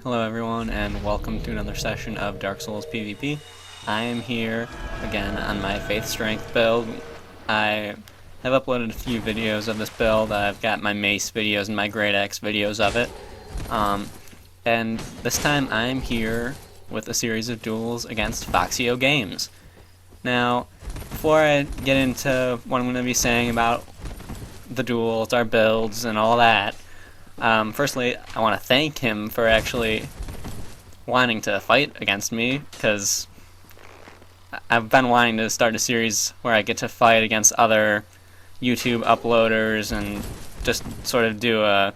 Hello everyone, and welcome to another session of Dark Souls PvP. I am here again on my Faith Strength build. I have uploaded a few videos of this build. I've got my Mace videos and my Great Axe videos of it. And this time I'm here with a series of duels against Foxeo Games. Now, before I get into what I'm going to be saying about the duels, our builds, and all that, firstly, I want to thank him for actually wanting to fight against me, because I've been wanting to start a series where I get to fight against other YouTube uploaders and just sort of do a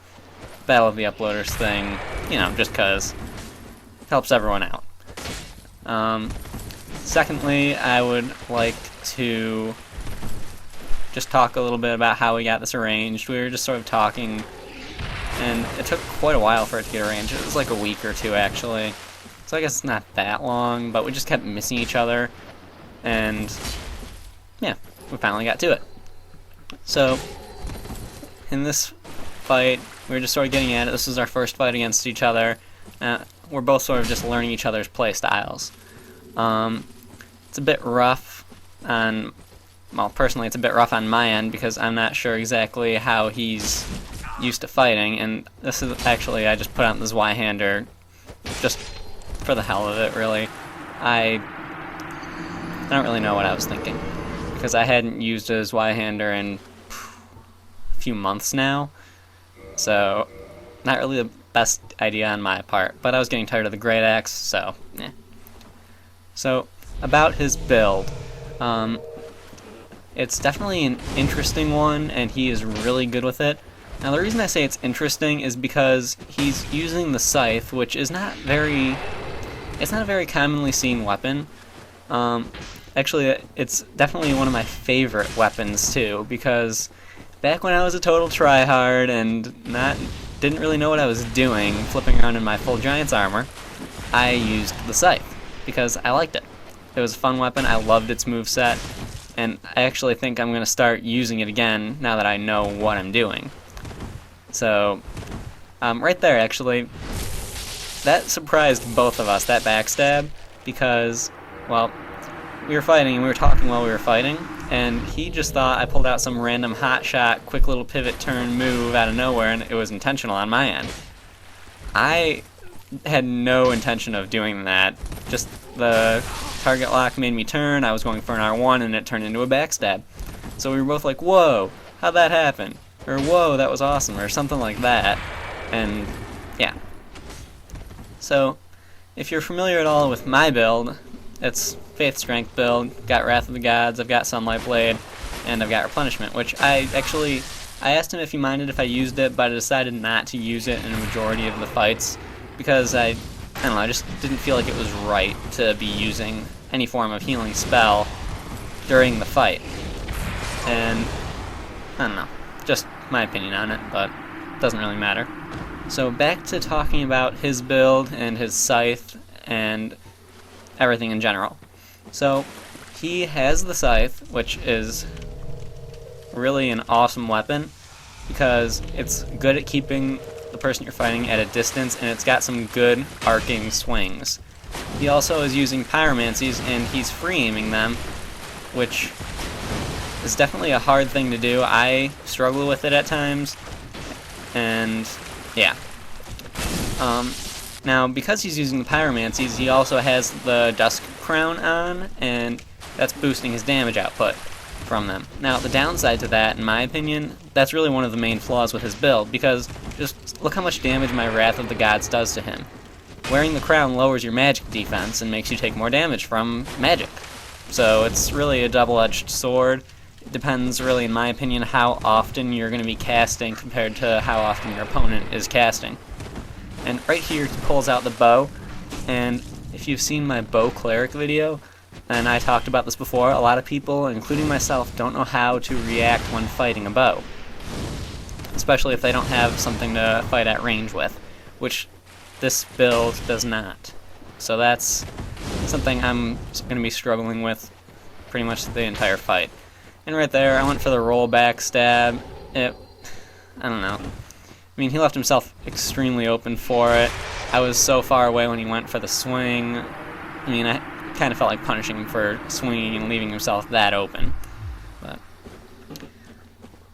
Battle of the Uploaders thing, you know, just because it helps everyone out. Secondly, I would like to just talk a little bit about how we got this arranged. We were just sort of talking, and it took quite a while for it to get arranged. It was like a week or two, actually. So I guess it's not that long, but we just kept missing each other. And, yeah, we finally got to it. So, in this fight, we were just sort of getting at it. This was our first fight against each other. We're both sort of just learning each other's play styles. It's a bit rough on... Well, personally, it's a bit rough on my end, because I'm not sure exactly how he's used to fighting, and this is actually, I just put on the Zweihander just for the hell of it, really. I don't really know what I was thinking, because I hadn't used a Zweihander in a few months now, so not really the best idea on my part, but I was getting tired of the Great Axe, so eh. So, about his build, it's definitely an interesting one, and he is really good with it. Now, the reason I say it's interesting is because he's using the scythe, which is not a very commonly seen weapon. Actually, it's definitely one of my favorite weapons, too, because back when I was a total tryhard and didn't really know what I was doing, flipping around in my full Giant's armor, I used the scythe, because I liked it. It was a fun weapon, I loved its moveset, and I actually think I'm going to start using it again now that I know what I'm doing. So, right there, actually, that surprised both of us, that backstab, because, well, we were fighting, and we were talking while we were fighting, and he just thought I pulled out some random hotshot, quick little pivot turn move out of nowhere, and it was intentional on my end. I had no intention of doing that. Just the target lock made me turn, I was going for an R1, and it turned into a backstab. So we were both like, whoa, how'd that happen? Or whoa, that was awesome, or something like that. And yeah. So, if you're familiar at all with my build, it's Faith Strength build, got Wrath of the Gods, I've got Sunlight Blade, and I've got Replenishment, which I asked him if he minded if I used it, but I decided not to use it in a majority of the fights, because I don't know, I just didn't feel like it was right to be using any form of healing spell during the fight. And, I don't know, just my opinion on it, but it doesn't really matter. So back to talking about his build and his scythe and everything in general. So he has the scythe, which is really an awesome weapon because it's good at keeping the person you're fighting at a distance, and it's got some good arcing swings. He also is using pyromancies, and he's free aiming them, which is definitely a hard thing to do. I struggle with it at times, and yeah. Now, because he's using the pyromancies, he also has the Dusk Crown on, and that's boosting his damage output from them. Now, the downside to that, in my opinion, that's really one of the main flaws with his build, because just look how much damage my Wrath of the Gods does to him. Wearing the crown lowers your magic defense and makes you take more damage from magic. So it's really a double-edged sword. It depends, really, in my opinion, how often you're going to be casting compared to how often your opponent is casting. And right here, he pulls out the bow, and if you've seen my bow cleric video, and I talked about this before, a lot of people, including myself, don't know how to react when fighting a bow. Especially if they don't have something to fight at range with, which this build does not. So that's something I'm going to be struggling with pretty much the entire fight. And right there, I went for the rollback stab. I don't know. I mean, he left himself extremely open for it. I was so far away when he went for the swing. I mean, I kind of felt like punishing him for swinging and leaving himself that open. But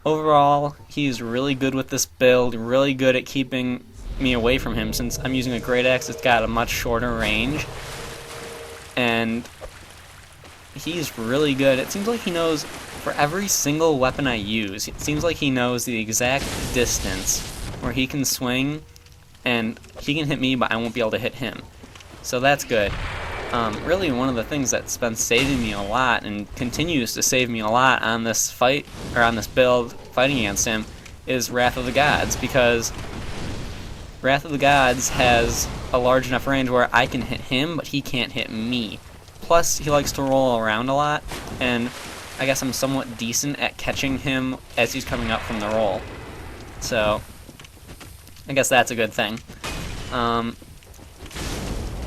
overall, he's really good with this build, really good at keeping me away from him, since I'm using a great axe. It's got a much shorter range, and he's really good. It seems like he knows, for every single weapon I use, it seems like he knows the exact distance where he can swing, and he can hit me, but I won't be able to hit him. So that's good. Really, one of the things that's been saving me a lot, and continues to save me a lot on this fight, or on this build, fighting against him, is Wrath of the Gods, because Wrath of the Gods has a large enough range where I can hit him, but he can't hit me. Plus, he likes to roll around a lot, and I guess I'm somewhat decent at catching him as he's coming up from the roll. So, I guess that's a good thing.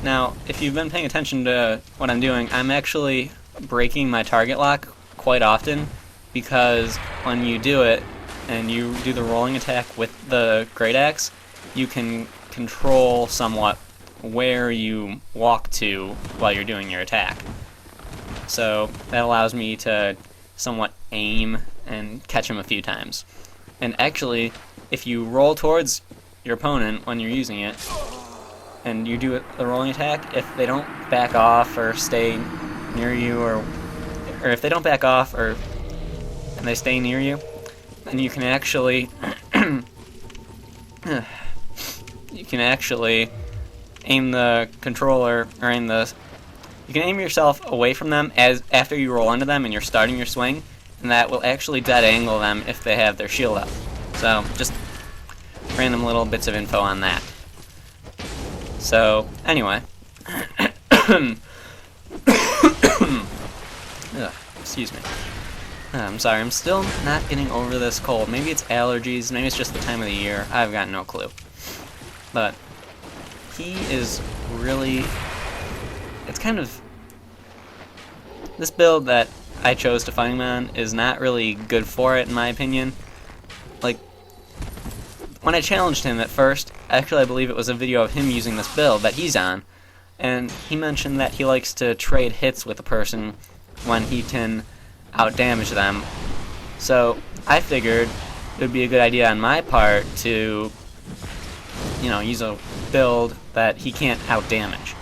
Now, if you've been paying attention to what I'm doing, I'm actually breaking my target lock quite often, because when you do it, and you do the rolling attack with the great axe, you can control somewhat where you walk to while you're doing your attack. So that allows me to somewhat aim and catch him a few times. And actually, if you roll towards your opponent when you're using it, and you do the rolling attack, if they don't back off or stay near you, or if they don't back off and they stay near you, then you can actually aim the controller, or you can aim yourself away from them after you roll into them and you're starting your swing, and that will actually dead angle them if they have their shield up. So just random little bits of info on that. So, anyway. Excuse me. I'm sorry, I'm still not getting over this cold. Maybe it's allergies, maybe it's just the time of the year. I've got no clue. But he is really... It's kind of... This build that I chose to fight him on is not really good for it, in my opinion. Like, when I challenged him at first, actually I believe it was a video of him using this build that he's on, and he mentioned that he likes to trade hits with a person when he can outdamage them. So I figured it would be a good idea on my part to, use a build that he can't outdamage.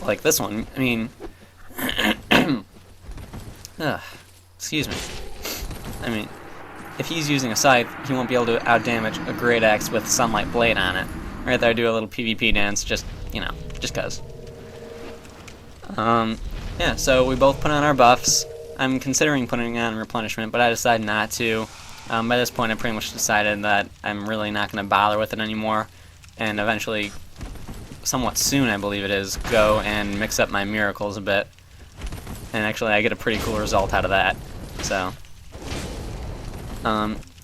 Like this one. I mean, excuse me. I mean, if he's using a scythe, he won't be able to outdamage a great axe with Sunlight Blade on it. Right there, I do a little PvP dance, just cause. Yeah, so we both put on our buffs. I'm considering putting on replenishment, but I decided not to. By this point, I pretty much decided that I'm really not going to bother with it anymore, and eventually, somewhat soon I believe it is, go and mix up my miracles a bit. And actually, I get a pretty cool result out of that. So,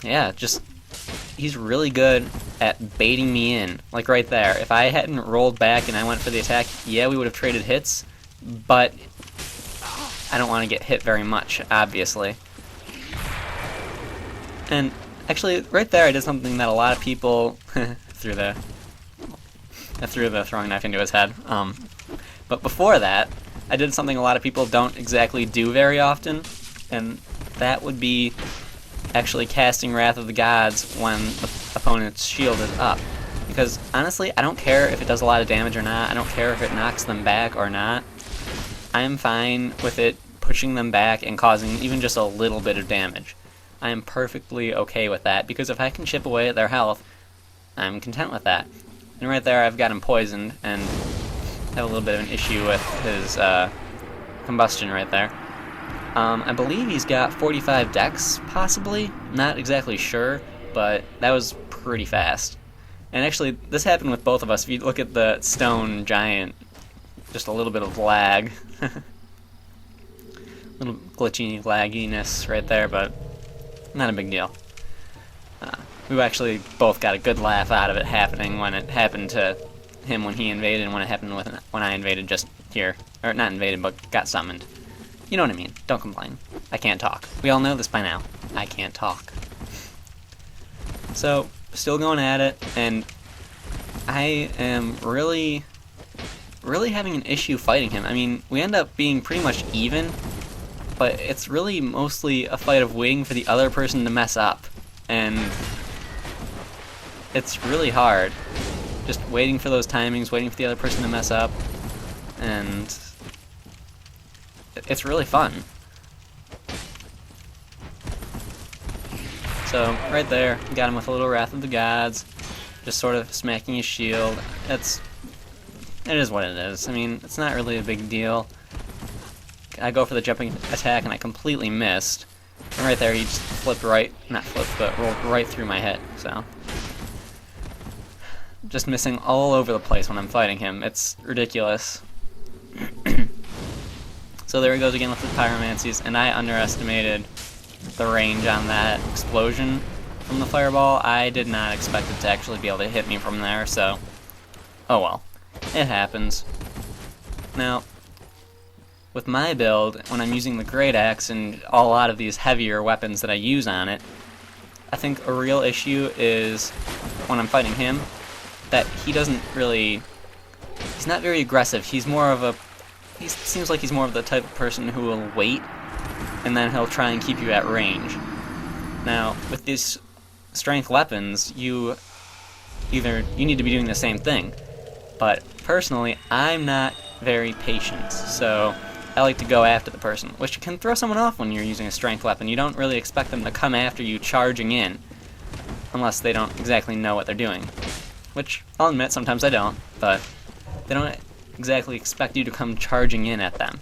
yeah, he's really good at baiting me in. Like right there, if I hadn't rolled back and I went for the attack, yeah, we would have traded hits, but I don't want to get hit very much, obviously. And actually, right there, I did something that a lot of people I threw the throwing knife into his head. But before that, I did something a lot of people don't exactly do very often, and that would be actually casting Wrath of the Gods when the opponent's shield is up. Because honestly, I don't care if it does a lot of damage or not. I don't care if it knocks them back or not. I'm fine with it pushing them back and causing even just a little bit of damage. I am perfectly okay with that, because if I can chip away at their health, I'm content with that. And right there, I've got him poisoned, and have a little bit of an issue with his combustion right there. I believe he's got 45 dex, possibly. Not exactly sure, but that was pretty fast. And actually, this happened with both of us. If you look at the stone giant, just a little bit of lag. Little glitchy lagginess right there, but not a big deal. We actually both got a good laugh out of it happening when it happened to him when he invaded, and when it happened when I invaded just here. Or not invaded, but got summoned. You know what I mean. Don't complain. I can't talk. We all know this by now. I can't talk. So, still going at it, and I am really having an issue fighting him. I mean, we end up being pretty much even, but it's really mostly a fight of waiting for the other person to mess up. And it's really hard. Just waiting for those timings, waiting for the other person to mess up. And it's really fun. So, right there, got him with a little Wrath of the Gods. Just sort of smacking his shield. It is what it is. I mean, it's not really a big deal. I go for the jumping attack and I completely missed. And right there, he just flipped right, not flipped, but rolled right through my head, so. Just missing all over the place when I'm fighting him. It's ridiculous. So there he goes again with the pyromancies, and I underestimated the range on that explosion from the fireball. I did not expect it to actually be able to hit me from there, so oh well. It happens. Now, with my build, when I'm using the Great Axe and a lot of these heavier weapons that I use on it, I think a real issue is when I'm fighting him, that he doesn't really... He's not very aggressive. He's more of a... He seems like he's more of the type of person who will wait, and then he'll try and keep you at range. Now, with these strength weapons, you need to be doing the same thing. But personally, I'm not very patient, so I like to go after the person, which can throw someone off when you're using a strength weapon. You don't really expect them to come after you charging in, unless they don't exactly know what they're doing. Which, I'll admit, sometimes I don't, but they don't exactly expect you to come charging in at them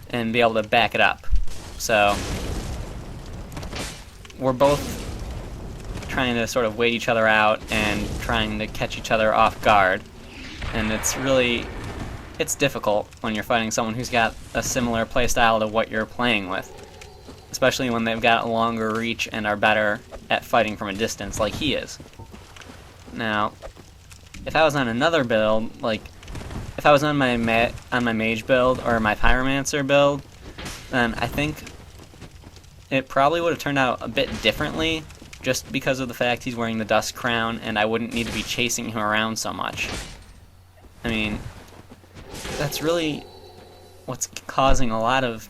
and be able to back it up. So, we're both trying to sort of wait each other out and trying to catch each other off guard. And it's difficult when you're fighting someone who's got a similar playstyle to what you're playing with. Especially when they've got a longer reach and are better at fighting from a distance like he is. Now, if I was on another build, like if I was on my mage build or my pyromancer build, then I think it probably would have turned out a bit differently, just because of the fact he's wearing the dust crown and I wouldn't need to be chasing him around so much. I mean, that's really what's causing a lot of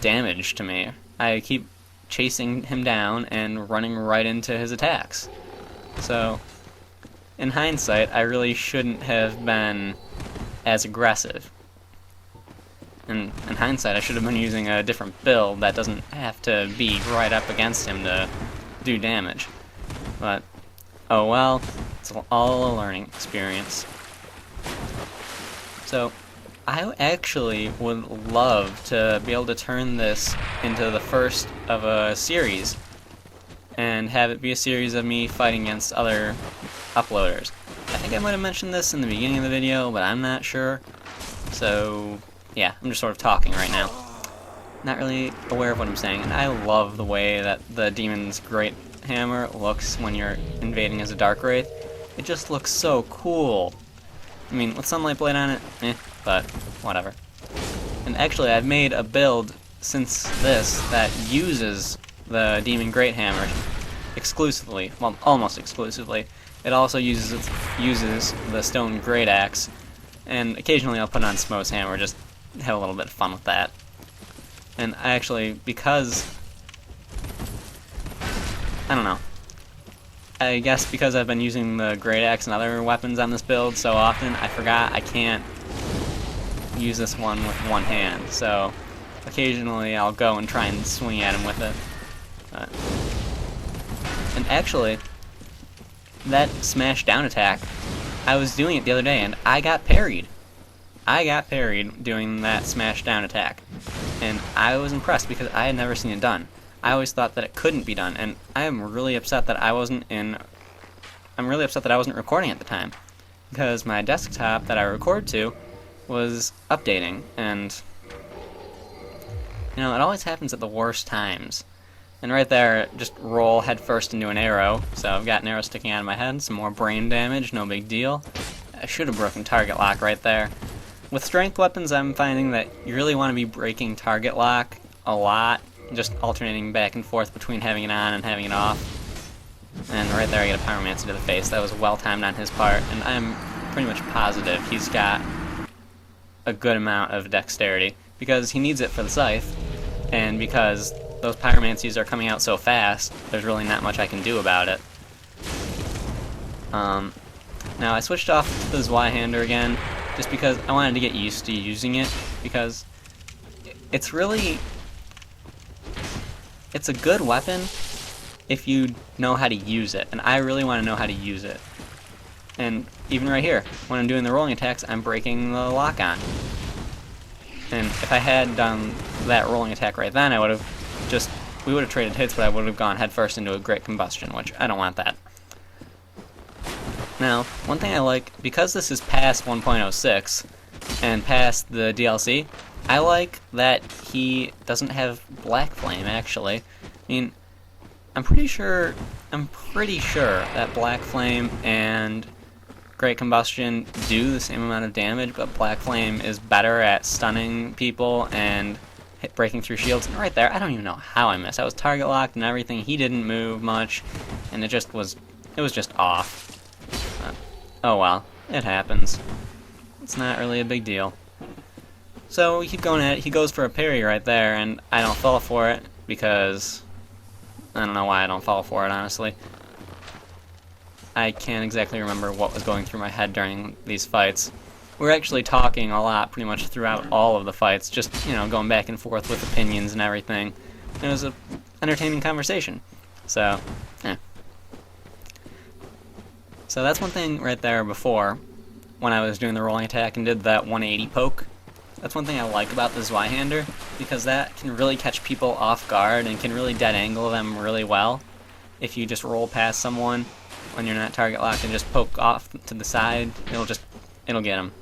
damage to me. I keep chasing him down and running right into his attacks. So, in hindsight, I really shouldn't have been as aggressive. In hindsight, I should have been using a different build that doesn't have to be right up against him to do damage. But, oh well, it's all a learning experience. So, I actually would love to be able to turn this into the first of a series and have it be a series of me fighting against other uploaders. I think I might have mentioned this in the beginning of the video, but I'm not sure. So, yeah, I'm just sort of talking right now. Not really aware of what I'm saying, and I love the way that the Demon's Great Hammer looks when you're invading as a Dark Wraith. It just looks so cool. I mean, with Sunlight Blade on it, but whatever. And actually, I've made a build since this that uses the Demon Great Hammer exclusively, well, almost exclusively. It also uses the Stone Great Axe, and occasionally I'll put on Smo's Hammer, just have a little bit of fun with that. And I actually, because, I don't know, I guess because I've been using the Great Axe and other weapons on this build so often, I forgot I can't use this one with one hand, so occasionally I'll go and try and swing at him with it. And actually, that smash down attack, I was doing it the other day and I got parried. I got parried doing that smash down attack. And I was impressed because I had never seen it done. I always thought that it couldn't be done, and I am really upset that I wasn't recording at the time, because my desktop that I record to was updating, and you know, it always happens at the worst times. And right there, just roll headfirst into an arrow. So I've got an arrow sticking out of my head, some more brain damage, no big deal. I should have broken target lock right there. With strength weapons, I'm finding that you really want to be breaking target lock a lot, just alternating back and forth between having it on and having it off. And right there I get a Pyromancy to the face. That was well timed on his part, and I'm pretty much positive he's got a good amount of dexterity, because he needs it for the Scythe, and because those Pyromancies are coming out so fast, there's really not much I can do about it. Now I switched off to the Zweihander again, just because I wanted to get used to using it, because it's a good weapon if you know how to use it, and I really want to know how to use it. And even right here, when I'm doing the rolling attacks, I'm breaking the lock-on. And if I had done that rolling attack right then, we would have traded hits, but I would have gone headfirst into a Great Combustion, which I don't want that. Now, one thing I like, because this is past 1.06 and past the DLC, I like that he doesn't have Black Flame, actually. I mean, I'm pretty sure that Black Flame and Great Combustion do the same amount of damage, but Black Flame is better at stunning people and breaking through shields. And right there, I don't even know how I missed. I was target locked and everything. He didn't move much, and it was just off. Oh well, it happens. It's not really a big deal. So we keep going at it. He goes for a parry right there, and I don't fall for it because I don't know why I don't fall for it, honestly. I can't exactly remember what was going through my head during these fights. We were actually talking a lot pretty much throughout all of the fights, just, going back and forth with opinions and everything. It was an entertaining conversation. So, yeah. So that's one thing right there before, when I was doing the rolling attack and did that 180 poke. That's one thing I like about the Zweihander, because that can really catch people off guard and can really dead angle them really well. If you just roll past someone when you're not target locked and just poke off to the side, it'll get them.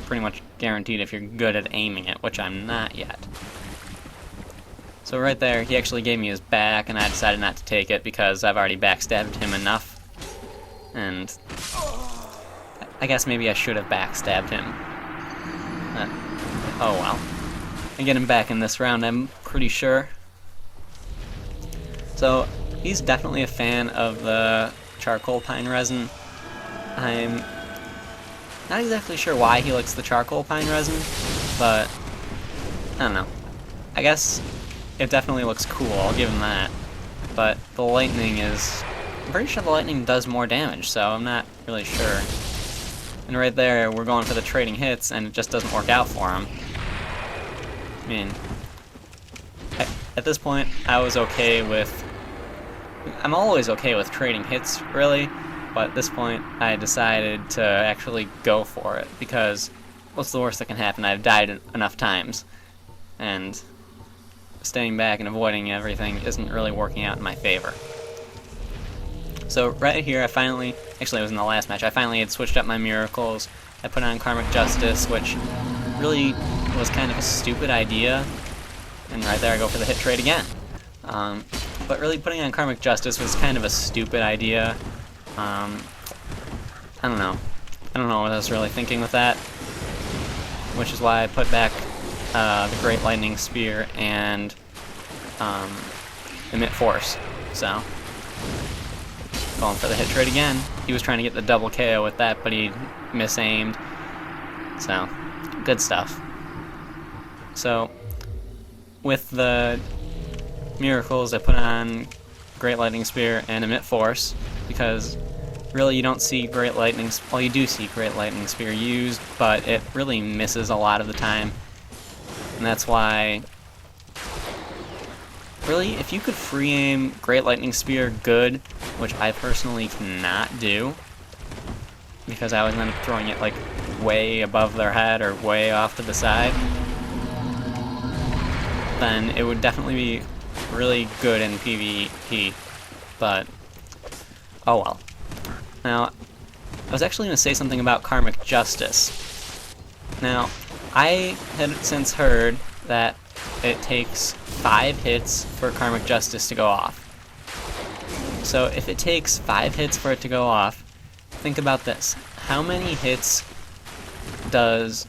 Pretty much guaranteed if you're good at aiming it, which I'm not yet. So right there, he actually gave me his back, and I decided not to take it because I've already backstabbed him enough. And I guess maybe I should have backstabbed him. Oh well. I get him back in this round, I'm pretty sure. So, he's definitely a fan of the charcoal pine resin. I'm not exactly sure why he likes the charcoal pine resin, but I don't know. I guess it definitely looks cool, I'll give him that. But the lightning I'm pretty sure the lightning does more damage, so I'm not really sure. And right there, we're going for the trading hits, and it just doesn't work out for him. I mean, at this point, I'm always okay with trading hits, really, but at this point, I decided to actually go for it, because what's the worst that can happen? I've died enough times, and staying back and avoiding everything isn't really working out in my favor. So right here, actually it was in the last match, I finally had switched up my miracles. I put on Karmic Justice, which really was kind of a stupid idea. And right there I go for the hit trade again. But really putting on Karmic Justice was kind of a stupid idea. I don't know. I don't know what I was really thinking with that. Which is why I put back the Great Lightning Spear and Emit Force. So, going for the hit trade again. He was trying to get the double KO with that, but he misaimed. So, good stuff. So, with the miracles, I put on Great Lightning Spear and Emit Force, because really you don't see Great Lightning... Well, you do see Great Lightning Spear used, but it really misses a lot of the time. And that's why... Really, if you could free aim Great Lightning Spear good, which I personally cannot do, because I always end up throwing it like way above their head or way off to the side, then it would definitely be really good in PvP, but oh well. Now, I was actually going to say something about Karmic Justice. Now, I had since heard that it takes 5 hits for Karmic Justice to go off. So if it takes 5 hits for it to go off, think about this. How many hits does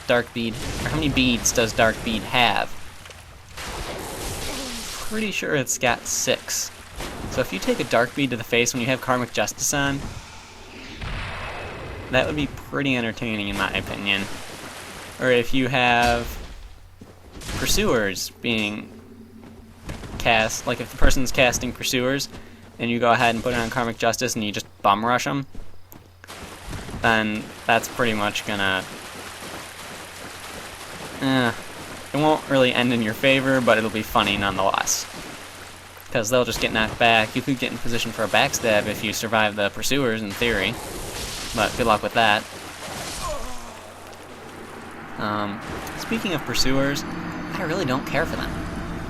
Dark Bead, or how many beads does Dark Bead have? Pretty sure it's got 6. So if you take a Dark Bead to the face when you have Karmic Justice on, that would be pretty entertaining in my opinion. Or if you have Pursuers being cast, like if the person's casting Pursuers, and you go ahead and put it on Karmic Justice and you just bum rush them, then that's pretty much gonna... it won't really end in your favor, but it'll be funny nonetheless. Because they'll just get knocked back. You could get in position for a backstab if you survive the Pursuers, in theory. But good luck with that. Speaking of Pursuers, I really don't care for them.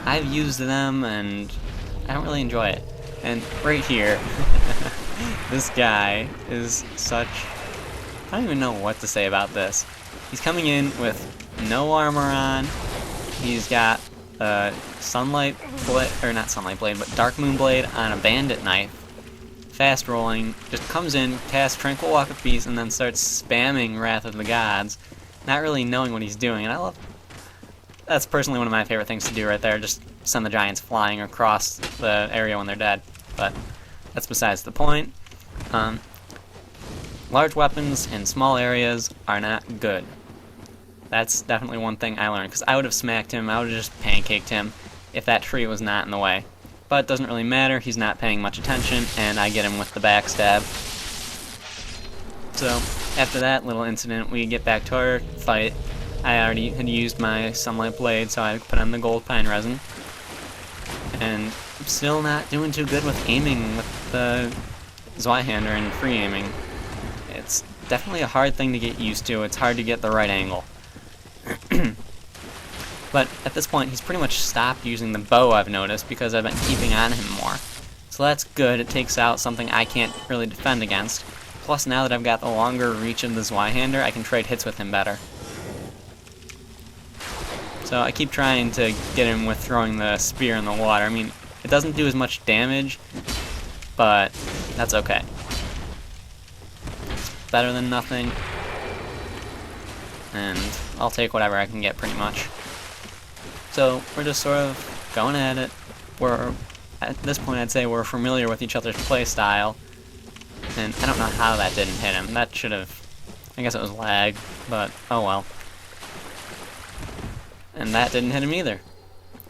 I've used them, and I don't really enjoy it. And right here, this guy is such... I don't even know what to say about this. He's coming in with no armor on. He's got Sunlight Blade, or not Sunlight Blade, but Dark Moon Blade on a Bandit Knife. Fast rolling, just comes in, casts Tranquil Walk of Peace, and then starts spamming Wrath of the Gods, not really knowing what he's doing. And I love... That's personally one of my favorite things to do right there, just send the giants flying across the area when they're dead. But that's besides the point. Large weapons in small areas are not good. That's definitely one thing I learned, because I would have smacked him, I would have just pancaked him if that tree was not in the way. But it doesn't really matter, he's not paying much attention, and I get him with the backstab. So, after that little incident, we get back to our fight. I already had used my Sunlight Blade, so I put on the Gold Pine Resin. And I'm still not doing too good with aiming with the Zweihander and free aiming. It's definitely a hard thing to get used to, it's hard to get the right angle. But at this point, he's pretty much stopped using the bow, I've noticed, because I've been keeping on him more. So that's good, it takes out something I can't really defend against. Plus, now that I've got the longer reach of the Zweihander, I can trade hits with him better. So I keep trying to get him with throwing the spear in the water. I mean, it doesn't do as much damage, but that's okay. It's better than nothing. And I'll take whatever I can get, pretty much. So, we're just sort of going at it. At this point, I'd say we're familiar with each other's playstyle. And I don't know how that didn't hit him. That should have... I guess it was lag, but oh well. And that didn't hit him either.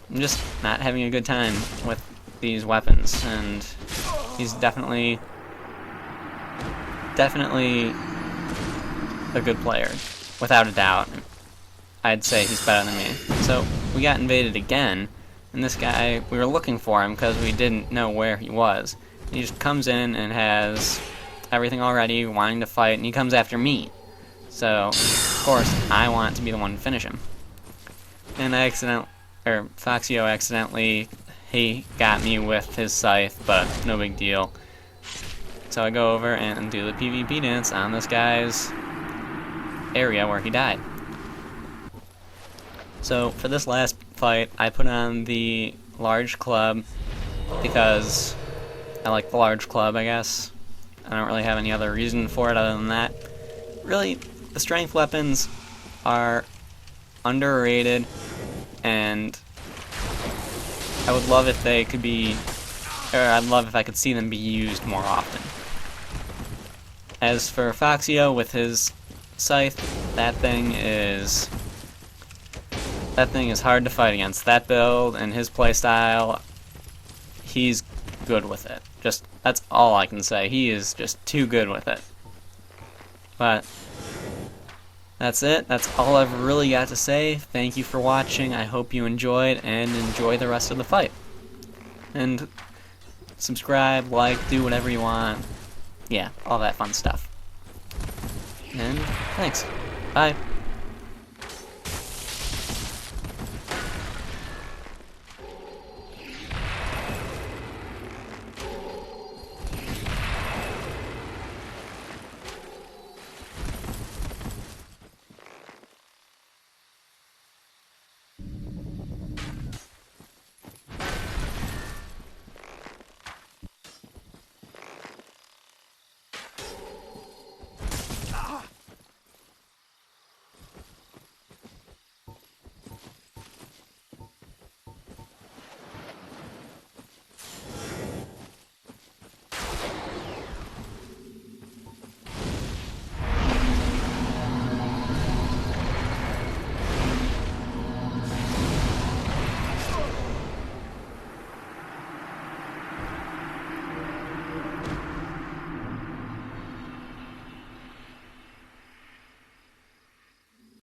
I'm just not having a good time with these weapons, and he's definitely a good player, without a doubt. I'd say he's better than me. So we got invaded again, and this guy, we were looking for him because we didn't know where he was. He just comes in and has everything already, wanting to fight, and he comes after me. So, of course, I want to be the one to finish him. And Foxeo accidentally, he got me with his scythe, but no big deal. So I go over and do the PvP dance on this guy's area where he died. So for this last fight, I put on the large club because I like the large club, I guess. I don't really have any other reason for it other than that. Really, the strength weapons are underrated, and I would love if they could be, or I'd love if I could see them be used more often. As for Foxeo with his scythe, that thing is hard to fight against. That build and his playstyle, he's good with it. Just, that's all I can say. He is just too good with it. But that's it. That's all I've really got to say. Thank you for watching. I hope you enjoyed, and enjoy the rest of the fight. And subscribe, like, do whatever you want. Yeah, all that fun stuff. And thanks. Bye.